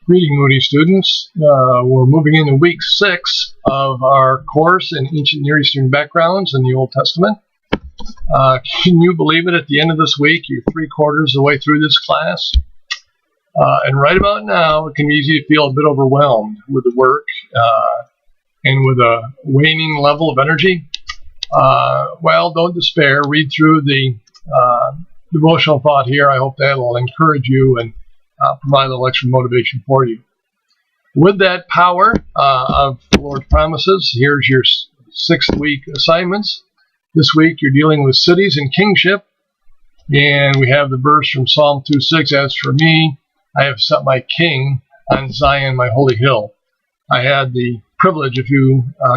Greeting, Moody students. We're moving into week 6 of our course in Ancient Near Eastern Backgrounds in the Old Testament. Can you believe it? At the end of this week, you're 3/4 of the way through this class. And right about now, it can be easy to feel a bit overwhelmed with the work and with a waning level of energy. Well, don't despair. Read through the devotional thought here. I hope that will encourage you and provide a little extra motivation for you. With that power of the Lord's promises, here's your 6th week assignments. This week you're dealing with cities and kingship, and we have the verse from Psalm 2:6. As for me, I have set my king on Zion, my holy hill. I had the privilege a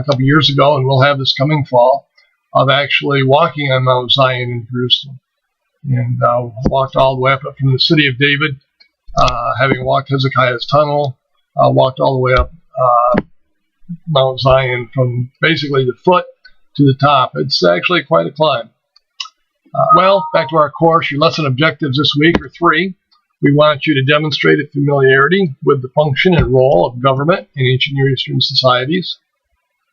couple years ago, and we'll have this coming fall, of actually walking on Mount Zion in Jerusalem, and walked all the way up from the city of David. Having walked Hezekiah's tunnel, walked all the way up Mount Zion from basically the foot to the top. It's actually quite a climb. Well, back to our course. Your lesson objectives this week are 3. We want you to demonstrate a familiarity with the function and role of government in ancient Near Eastern societies.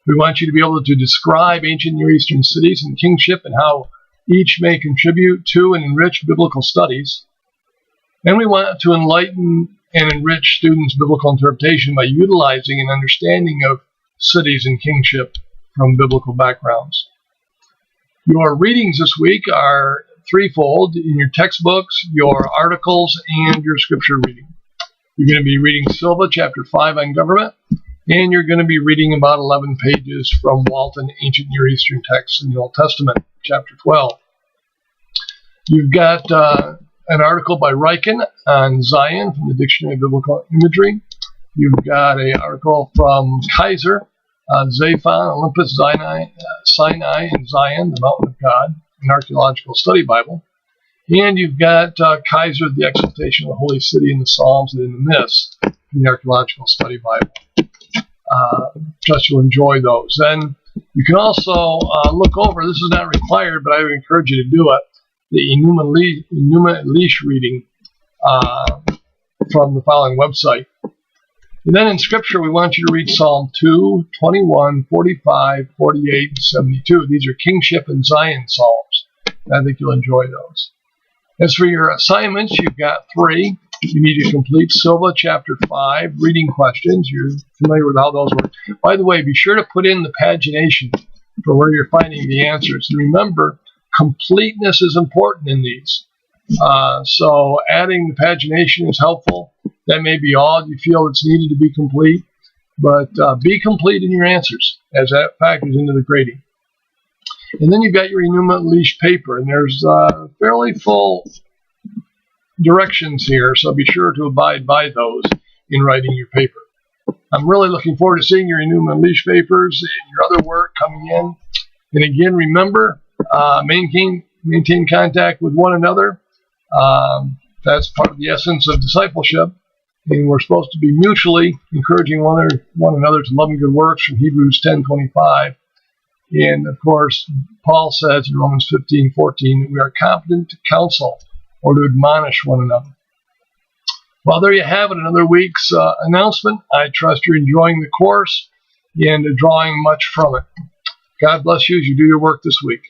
We want you to be able to describe ancient Near Eastern cities and kingship and how each may contribute to and enrich biblical studies. And we want to enlighten and enrich students' biblical interpretation by utilizing an understanding of cities and kingship from biblical backgrounds. Your readings this week are threefold: in your textbooks, your articles, and your scripture reading. You're going to be reading Silva, chapter 5 on government, and you're going to be reading about 11 pages from Walton, Ancient Near Eastern Texts in the Old Testament, chapter 12. You've got an article by Riken on Zion from the Dictionary of Biblical Imagery. You've got an article from Kaiser, Zaphon, Olympus, Sinai, and Zion, the Mountain of God, an archaeological study Bible. And you've got Kaiser, the Exaltation of the Holy City in the Psalms and in the Myths, from the archaeological study Bible. Trust you'll enjoy those. Then you can also look over, this is not required, but I would encourage you to do it, the Enuma Elish reading from the following website. And then in Scripture, we want you to read Psalm 2, 21, 45, 48, and 72. These are kingship and Zion psalms. I think you'll enjoy those. As for your assignments, you've got 3. You need to complete Silva chapter 5 reading questions. You're familiar with how those work. By the way, be sure to put in the pagination for where you're finding the answers. And remember, completeness is important in these. So adding the pagination is helpful. That may be all you feel that's needed to be complete, but be complete in your answers as that factors into the grading. And then you've got your Enuma Elish paper, and there's fairly full directions here, so be sure to abide by those in writing your paper. I'm really looking forward to seeing your Enuma Elish papers and your other work coming in. And again, remember, maintain contact with one another. That's part of the essence of discipleship. And we're supposed to be mutually encouraging one another to love and good works from Hebrews 10:25. And of course, Paul says in Romans 15:14 that we are competent to counsel or to admonish one another. Well, there you have it, another week's announcement. I trust you're enjoying the course and drawing much from it. God bless you as you do your work this week.